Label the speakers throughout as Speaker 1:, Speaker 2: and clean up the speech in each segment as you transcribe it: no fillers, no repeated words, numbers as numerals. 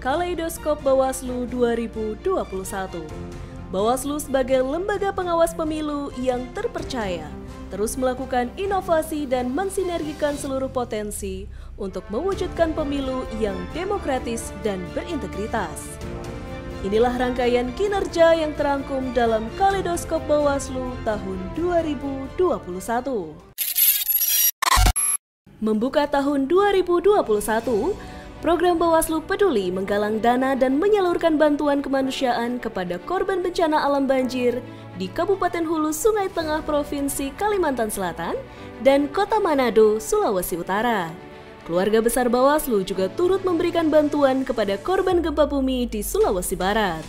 Speaker 1: Kaleidoskop Bawaslu 2021. Bawaslu sebagai lembaga pengawas pemilu yang terpercaya, terus melakukan inovasi dan mensinergikan seluruh potensi untuk mewujudkan pemilu yang demokratis dan berintegritas. Inilah rangkaian kinerja yang terangkum dalam Kaleidoskop Bawaslu tahun 2021. Membuka tahun 2021, program Bawaslu Peduli menggalang dana dan menyalurkan bantuan kemanusiaan kepada korban bencana alam banjir di Kabupaten Hulu Sungai Tengah Provinsi Kalimantan Selatan dan Kota Manado, Sulawesi Utara. Keluarga besar Bawaslu juga turut memberikan bantuan kepada korban gempa bumi di Sulawesi Barat.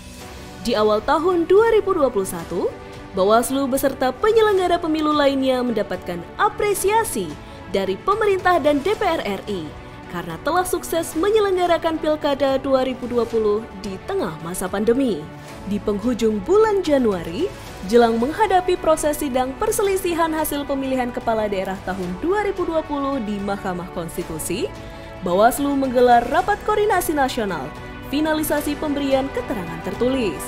Speaker 1: Di awal tahun 2021, Bawaslu beserta penyelenggara pemilu lainnya mendapatkan apresiasi dari pemerintah dan DPR RI karena telah sukses menyelenggarakan Pilkada 2020 di tengah masa pandemi. Di penghujung bulan Januari, jelang menghadapi proses sidang perselisihan hasil pemilihan kepala daerah tahun 2020 di Mahkamah Konstitusi, Bawaslu menggelar rapat koordinasi nasional, finalisasi pemberian keterangan tertulis.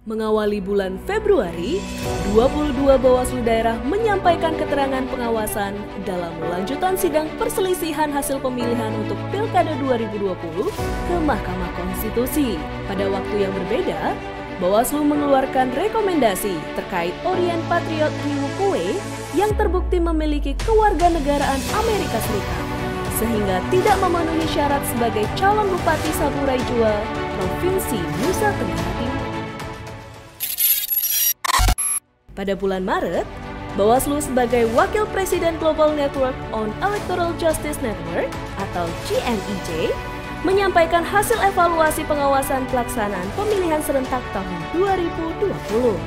Speaker 1: Mengawali bulan Februari, 22 Bawaslu daerah menyampaikan keterangan pengawasan dalam lanjutan sidang perselisihan hasil pemilihan untuk Pilkada 2020 ke Mahkamah Konstitusi. Pada waktu yang berbeda, Bawaslu mengeluarkan rekomendasi terkait Orien Patriot Riwu Kue yang terbukti memiliki kewarganegaraan Amerika Serikat, sehingga tidak memenuhi syarat sebagai calon Bupati Saburai Jua, Provinsi Nusa Tenggara Timur. Pada bulan Maret, Bawaslu sebagai Wakil Presiden Global Network on Electoral Justice Network atau GNEJ menyampaikan hasil evaluasi pengawasan pelaksanaan pemilihan serentak tahun 2020.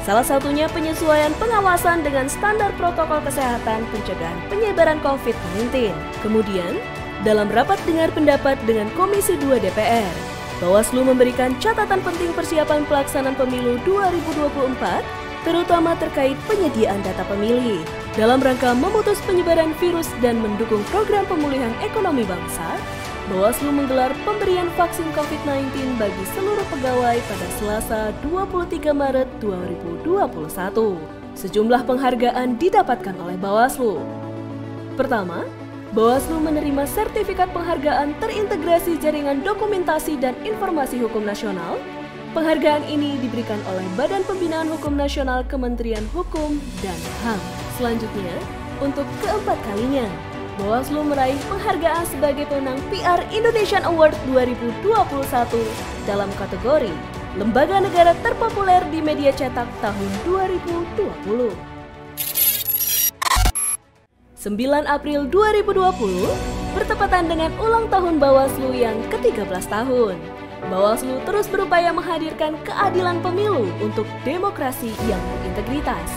Speaker 1: Salah satunya penyesuaian pengawasan dengan standar protokol kesehatan pencegahan penyebaran COVID-19. Kemudian, dalam rapat dengar pendapat dengan Komisi 2 DPR, Bawaslu memberikan catatan penting persiapan pelaksanaan pemilu 2024 terutama terkait penyediaan data pemilih. Dalam rangka memutus penyebaran virus dan mendukung program pemulihan ekonomi bangsa, Bawaslu menggelar pemberian vaksin COVID-19 bagi seluruh pegawai pada Selasa 23 Maret 2021. Sejumlah penghargaan didapatkan oleh Bawaslu. Pertama, Bawaslu menerima sertifikat penghargaan terintegrasi jaringan dokumentasi dan informasi hukum nasional. Penghargaan ini diberikan oleh Badan Pembinaan Hukum Nasional Kementerian Hukum dan HAM. Selanjutnya, untuk keempat kalinya, Bawaslu meraih penghargaan sebagai pemenang PR Indonesian Award 2021 dalam kategori Lembaga Negara Terpopuler di Media Cetak tahun 2020. 9 April 2020 bertepatan dengan ulang tahun Bawaslu yang ke-13 tahun. Bawaslu terus berupaya menghadirkan keadilan pemilu untuk demokrasi yang berintegritas.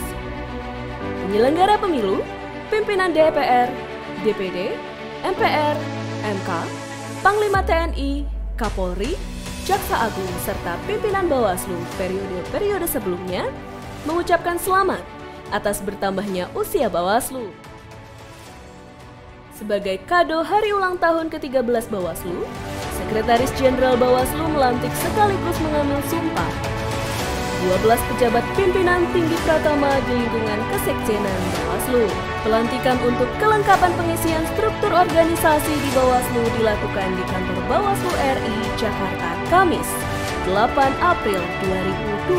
Speaker 1: Penyelenggara pemilu, pimpinan DPR, DPD, MPR, MK, Panglima TNI, Kapolri, Jaksa Agung, serta pimpinan Bawaslu periode-periode sebelumnya mengucapkan selamat atas bertambahnya usia Bawaslu. Sebagai kado hari ulang tahun ke-13 Bawaslu, Sekretaris Jenderal Bawaslu melantik sekaligus mengambil sumpah 12 pejabat pimpinan tinggi pratama di lingkungan Kesekjenan Bawaslu. Pelantikan untuk kelengkapan pengisian struktur organisasi di Bawaslu dilakukan di kantor Bawaslu RI Jakarta, Kamis, 8 April 2021.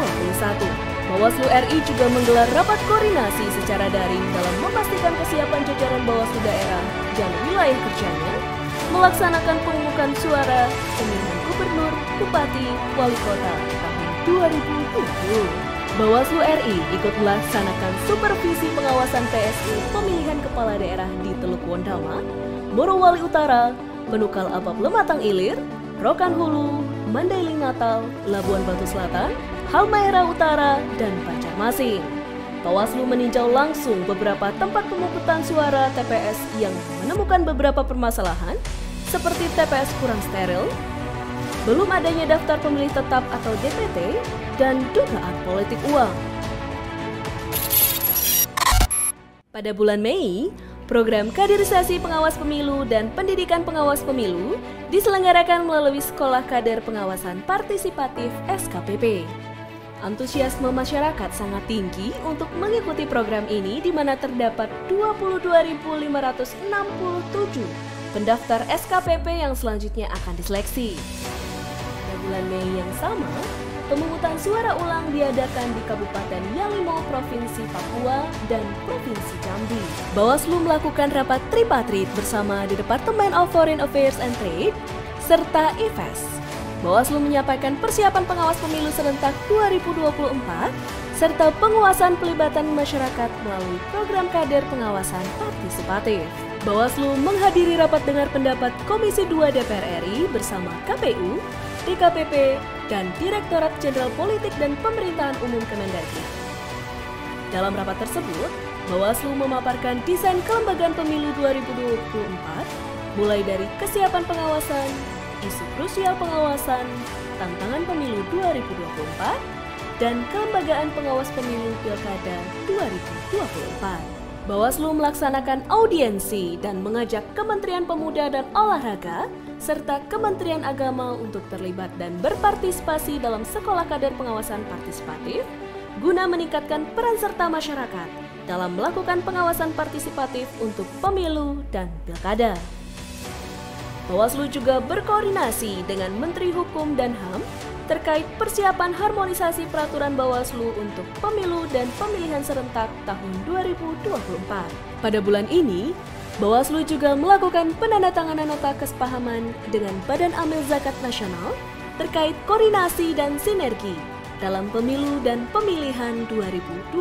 Speaker 1: Bawaslu RI juga menggelar rapat koordinasi secara daring dalam memastikan kesiapan jajaran Bawaslu daerah dan wilayah kerjanya melaksanakan pemungutan suara pemilihan gubernur, bupati, wali kota tahun 2020. Bawaslu RI ikut melaksanakan supervisi pengawasan PSU pemilihan kepala daerah di Teluk Wondama, Morowali Utara, Penukal Apap Lematang Ilir, Rokan Hulu, Mandailing Natal, Labuan Batu Selatan, Halmahera Utara, dan Banjarmasin. Bawaslu meninjau langsung beberapa tempat pemungutan suara TPS yang menemukan beberapa permasalahan seperti TPS kurang steril, belum adanya daftar pemilih tetap atau DPT, dan dugaan politik uang. Pada bulan Mei, program kaderisasi pengawas pemilu dan pendidikan pengawas pemilu diselenggarakan melalui Sekolah Kader Pengawasan Partisipatif SKPP. Antusiasme masyarakat sangat tinggi untuk mengikuti program ini di mana terdapat 22.567 pendaftar SKPP yang selanjutnya akan diseleksi. Pada bulan Mei yang sama, pemungutan suara ulang diadakan di Kabupaten Yalimo, Provinsi Papua, dan Provinsi Jambi. Bawaslu melakukan rapat tripartit bersama di Departemen of Foreign Affairs and Trade, serta IFES. Bawaslu menyampaikan persiapan pengawas pemilu serentak 2024, serta penguasaan pelibatan masyarakat melalui program kader pengawasan partisipatif. Bawaslu menghadiri rapat dengar pendapat Komisi 2 DPR RI bersama KPU, DKPP, dan Direktorat Jenderal Politik dan Pemerintahan Umum Kemendagri. Dalam rapat tersebut, Bawaslu memaparkan desain kelembagaan pemilu 2024, mulai dari kesiapan pengawasan, isu krusial pengawasan, tantangan pemilu 2024, dan kelembagaan pengawas pemilu Pilkada 2024. Bawaslu melaksanakan audiensi dan mengajak Kementerian Pemuda dan Olahraga serta Kementerian Agama untuk terlibat dan berpartisipasi dalam Sekolah Kader Pengawasan Partisipatif guna meningkatkan peran serta masyarakat dalam melakukan pengawasan partisipatif untuk pemilu dan pilkada. Bawaslu juga berkoordinasi dengan Menteri Hukum dan HAM terkait persiapan harmonisasi peraturan Bawaslu untuk pemilu dan pemilihan serentak tahun 2024. Pada bulan ini, Bawaslu juga melakukan penandatanganan nota kesepahaman dengan Badan Amil Zakat Nasional terkait koordinasi dan sinergi dalam pemilu dan pemilihan 2024.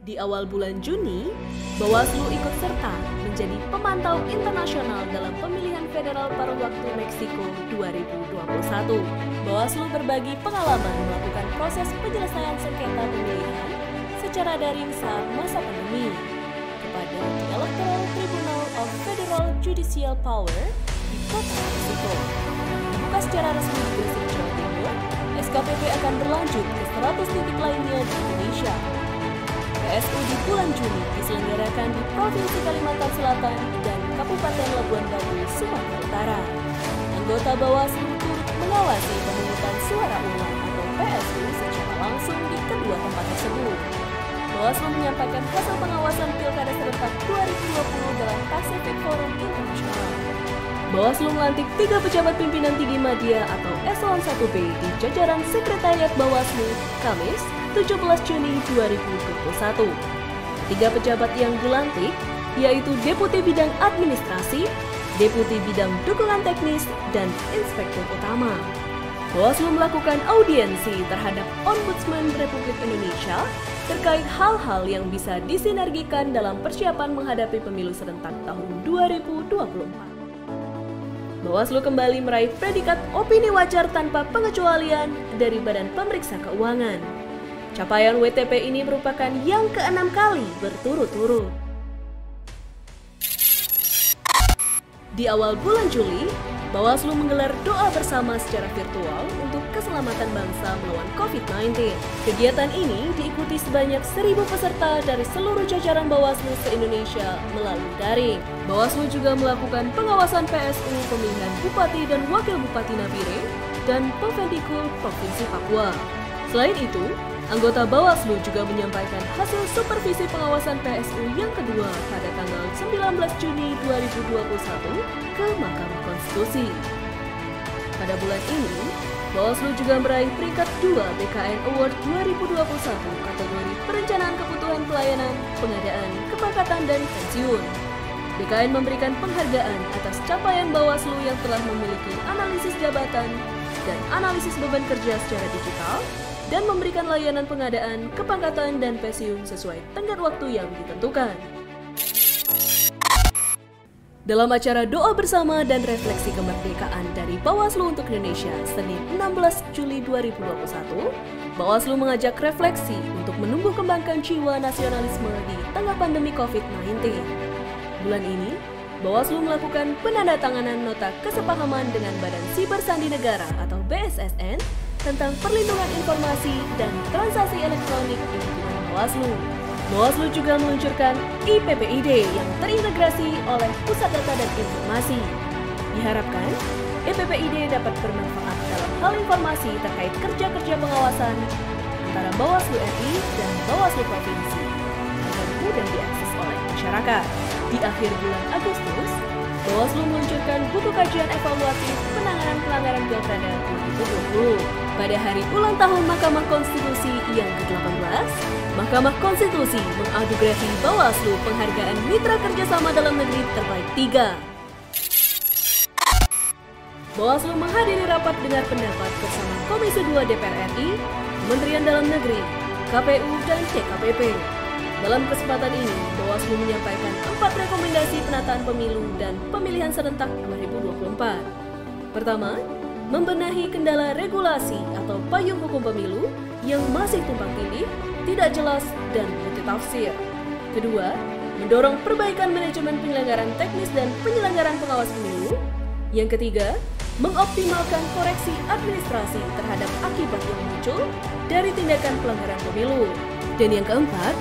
Speaker 1: Di awal bulan Juni, Bawaslu ikut serta menjadi pemantau internasional dalam pemilihan federal paruh waktu Meksiko 2021. Bawaslu berbagi pengalaman melakukan proses penyelesaian sengketa pemilihan secara daring saat masa pandemi kepada The Electoral Tribunal of Federal Judicial Power di kota Meksiko. Dibuka secara resmi di Gresik, Jawa Timur, SKPP akan berlanjut ke 100 titik lainnya di Indonesia. PSU di bulan Juni diselenggarakan di Provinsi Kalimantan Selatan dan Kabupaten Labuan Batu, Sumatera Utara. Anggota Bawaslu turut mengawasi pemungutan suara ulang atau PSU secara langsung di kedua tempat tersebut. Bawaslu menyampaikan hasil pengawasan Pilkada serentak 2020 dalam Pacific Forum Internasional. Bawaslu melantik 3 pejabat pimpinan tinggi media atau Eselon 1B di jajaran Sekretariat Bawaslu, Kamis 17 Juni 2021. 3 pejabat yang dilantik yaitu Deputi Bidang Administrasi, Deputi Bidang Dukungan Teknis, dan Inspektur Utama. Bawaslu melakukan audiensi terhadap Ombudsman Republik Indonesia terkait hal-hal yang bisa disinergikan dalam persiapan menghadapi pemilu serentak tahun 2024. Bawaslu kembali meraih predikat opini wajar tanpa pengecualian dari Badan Pemeriksa Keuangan. Capaian WTP ini merupakan yang ke-6 kali berturut-turut. Di awal bulan Juli, Bawaslu menggelar doa bersama secara virtual untuk keselamatan bangsa melawan COVID-19. Kegiatan ini diikuti sebanyak 1.000 peserta dari seluruh jajaran Bawaslu se-Indonesia melalui daring. Bawaslu juga melakukan pengawasan PSU pemilihan Bupati dan Wakil Bupati Nabire dan Pemvendikul Provinsi Papua. Selain itu, anggota Bawaslu juga menyampaikan hasil supervisi pengawasan PSU yang kedua pada tanggal 19 Juni 2021 ke Mahkamah Konstitusi. Pada bulan ini, Bawaslu juga meraih peringkat 2 BKN Award 2021 kategori Perencanaan Kebutuhan Pelayanan, Pengadaan, Kepangkatan, dan Pensiun. BKN memberikan penghargaan atas capaian Bawaslu yang telah memiliki analisis jabatan dan analisis beban kerja secara digital, dan memberikan layanan pengadaan, kepangkatan, dan pensiun sesuai tenggat waktu yang ditentukan. Dalam acara doa bersama dan refleksi kemerdekaan dari Bawaslu untuk Indonesia Senin 16 Juli 2021, Bawaslu mengajak refleksi untuk menumbuh kembangkan jiwa nasionalisme di tengah pandemi COVID-19. Bulan ini, Bawaslu melakukan penandatanganan nota kesepahaman dengan Badan Siber Sandi Negara atau BSSN tentang perlindungan informasi dan transaksi elektronik di lingkungan Bawaslu. Bawaslu juga meluncurkan IPPID yang terintegrasi oleh Pusat Data dan Informasi. Diharapkan, IPPID dapat bermanfaat dalam hal informasi terkait kerja-kerja pengawasan antara Bawaslu RI dan Bawaslu Provinsi agar mudah diakses oleh masyarakat. Di akhir bulan Agustus, Bawaslu meluncurkan buku kajian evaluatif penanganan pelanggaran Pilkada 2020. Pada hari ulang tahun Mahkamah Konstitusi yang ke-18, Mahkamah Konstitusi menganugerahi Bawaslu penghargaan Mitra Kerjasama Dalam Negeri Terbaik 3. Bawaslu menghadiri rapat dengar pendapat bersama Komisi 2 DPR RI, Kementerian Dalam Negeri, KPU, dan CKPP. Dalam kesempatan ini, Bawaslu menyampaikan 4 rekomendasi penataan pemilu dan pemilihan serentak 2024. Pertama, membenahi kendala regulasi atau payung hukum pemilu yang masih tumpang tindih, tidak jelas, dan multitafsir. Kedua, mendorong perbaikan manajemen penyelenggaraan teknis dan penyelenggaraan pengawas pemilu. Yang ketiga, mengoptimalkan koreksi administrasi terhadap akibat yang muncul dari tindakan pelanggaran pemilu. Dan yang keempat,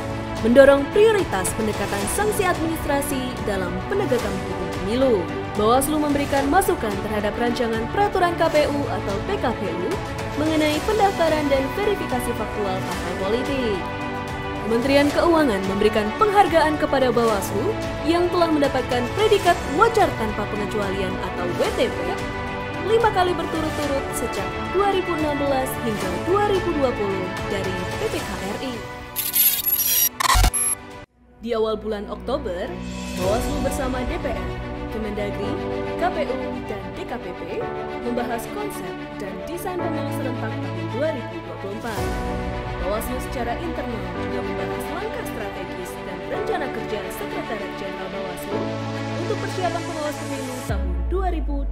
Speaker 1: mendorong prioritas pendekatan sanksi administrasi dalam penegakan hukum pemilu. Bawaslu memberikan masukan terhadap rancangan peraturan KPU atau PKPU mengenai pendaftaran dan verifikasi faktual partai politik. Kementerian Keuangan memberikan penghargaan kepada Bawaslu yang telah mendapatkan predikat wajar tanpa pengecualian atau WTP 5 kali berturut-turut sejak 2016 hingga 2020 dari PPK RI. Di awal bulan Oktober, Bawaslu bersama DPR, Kemendagri, KPU, dan DKPP membahas konsep dan desain pemilu serentak tahun 2024. Bawaslu secara internal juga membahas langkah strategis dan rencana kerja Sekretariat Jenderal Bawaslu untuk persiapan pengawas pemilu tahun 2024.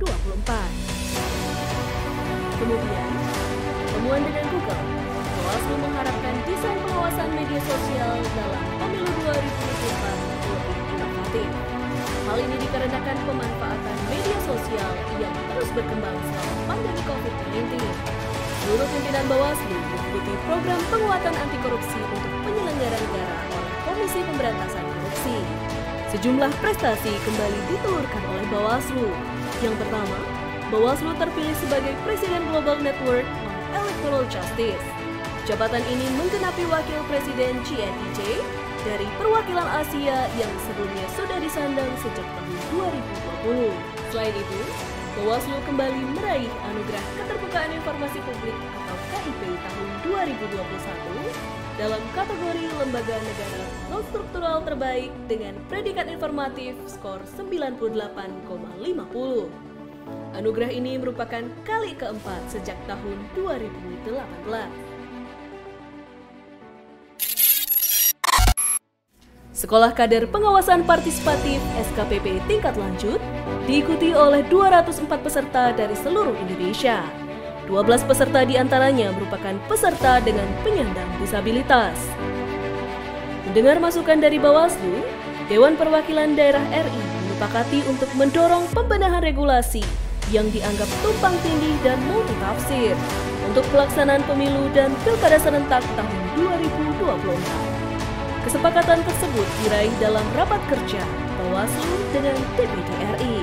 Speaker 1: Kemudian, pertemuan dengan Google, Bawaslu mengharapkan desain pengawasan media sosial dalam pemilu 2024 lebih inovatif. Hal ini dikarenakan pemanfaatan media sosial yang terus berkembang selama pandemi COVID-19. Seluruh pimpinan Bawaslu mengikuti program penguatan anti korupsi untuk penyelenggara negara oleh Komisi Pemberantasan Korupsi. Sejumlah prestasi kembali ditelurkan oleh Bawaslu. Yang pertama, Bawaslu terpilih sebagai Presiden Global Network on Electoral Justice. Jabatan ini menggenapi Wakil Presiden GNIJ dari perwakilan Asia yang sebelumnya sudah disandang sejak tahun 2020. Selain itu, Bawaslu kembali meraih Anugerah Keterbukaan Informasi Publik atau KIP tahun 2021 dalam kategori Lembaga Negara Non-Struktural Terbaik dengan predikat informatif skor 98,50. Anugerah ini merupakan kali keempat sejak tahun 2018. Sekolah Kader Pengawasan Partisipatif SKPP tingkat lanjut diikuti oleh 204 peserta dari seluruh Indonesia. 12 peserta diantaranya merupakan peserta dengan penyandang disabilitas. Mendengar masukan dari Bawaslu, Dewan Perwakilan Daerah RI menyepakati untuk mendorong pembenahan regulasi yang dianggap tumpang tindih dan multitafsir untuk pelaksanaan pemilu dan pilkada serentak tahun 2024. Kesepakatan tersebut diraih dalam rapat kerja Bawaslu dengan DPD RI.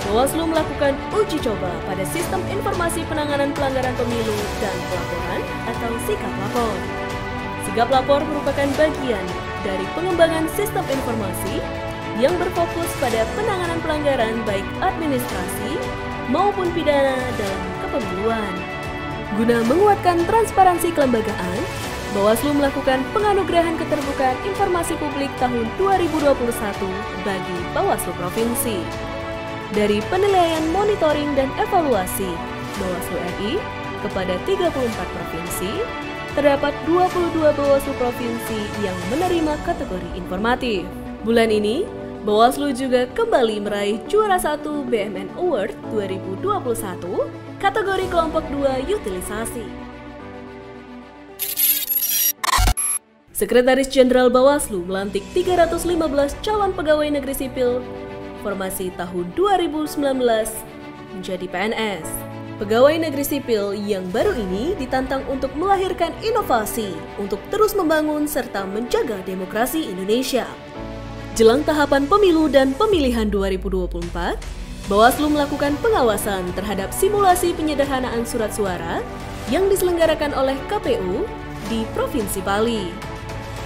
Speaker 1: Bawaslu melakukan uji coba pada Sistem Informasi Penanganan Pelanggaran Pemilu dan Pelaporan atau Sikap Lapor. Sikap Lapor merupakan bagian dari pengembangan sistem informasi yang berfokus pada penanganan pelanggaran baik administrasi maupun pidana dalam kepemiluan. Guna menguatkan transparansi kelembagaan, Bawaslu melakukan penganugerahan keterbukaan informasi publik tahun 2021 bagi Bawaslu Provinsi. Dari penilaian monitoring dan evaluasi Bawaslu RI kepada 34 provinsi, terdapat 22 Bawaslu Provinsi yang menerima kategori informatif. Bulan ini, Bawaslu juga kembali meraih juara 1 BMN Award 2021 kategori kelompok 2 utilisasi. Sekretaris Jenderal Bawaslu melantik 315 calon pegawai negeri sipil Reformasi tahun 2019 menjadi PNS. Pegawai negeri sipil yang baru ini ditantang untuk melahirkan inovasi untuk terus membangun serta menjaga demokrasi Indonesia. Jelang tahapan pemilu dan pemilihan 2024, Bawaslu melakukan pengawasan terhadap simulasi penyederhanaan surat suara yang diselenggarakan oleh KPU di Provinsi Bali.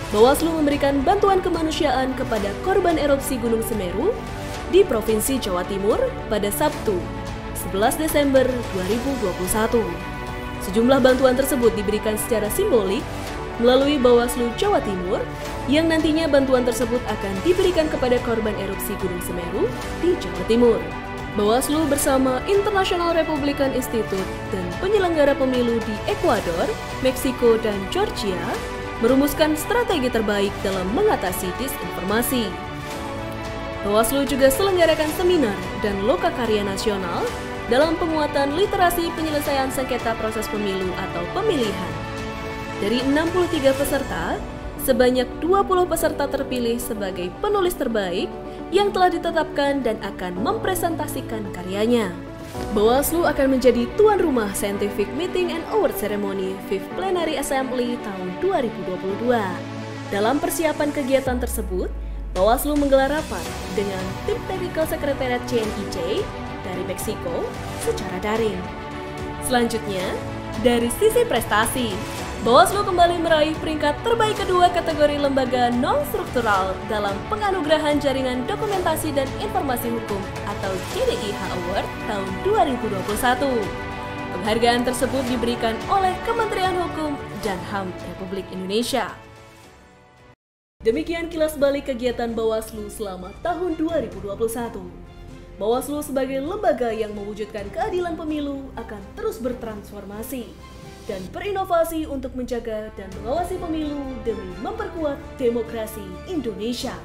Speaker 1: Bawaslu memberikan bantuan kemanusiaan kepada korban erupsi Gunung Semeru di Provinsi Jawa Timur pada Sabtu, 11 Desember 2021. Sejumlah bantuan tersebut diberikan secara simbolik melalui Bawaslu Jawa Timur, yang nantinya bantuan tersebut akan diberikan kepada korban erupsi Gunung Semeru di Jawa Timur. Bawaslu bersama International Republican Institute dan penyelenggara pemilu di Ekuador, Meksiko, dan Georgia merumuskan strategi terbaik dalam mengatasi disinformasi. Bawaslu juga selenggarakan seminar dan lokakarya nasional dalam penguatan literasi penyelesaian sengketa proses pemilu atau pemilihan. Dari 63 peserta, sebanyak 20 peserta terpilih sebagai penulis terbaik yang telah ditetapkan dan akan mempresentasikan karyanya. Bawaslu akan menjadi tuan rumah Scientific Meeting and Award Ceremony 5th Plenary Assembly tahun 2022. Dalam persiapan kegiatan tersebut, Bawaslu menggelar rapat dengan tim Technical Secretariat CNIJ dari Meksiko secara daring. Selanjutnya, dari sisi prestasi, Bawaslu kembali meraih peringkat terbaik kedua kategori lembaga non-struktural dalam penganugerahan Jaringan Dokumentasi dan Informasi Hukum atau JDIH Award tahun 2021. Penghargaan tersebut diberikan oleh Kementerian Hukum dan HAM Republik Indonesia. Demikian kilas balik kegiatan Bawaslu selama tahun 2021. Bawaslu sebagai lembaga yang mewujudkan keadilan pemilu akan terus bertransformasi dan berinovasi untuk menjaga dan mengawasi pemilu demi memperkuat demokrasi Indonesia.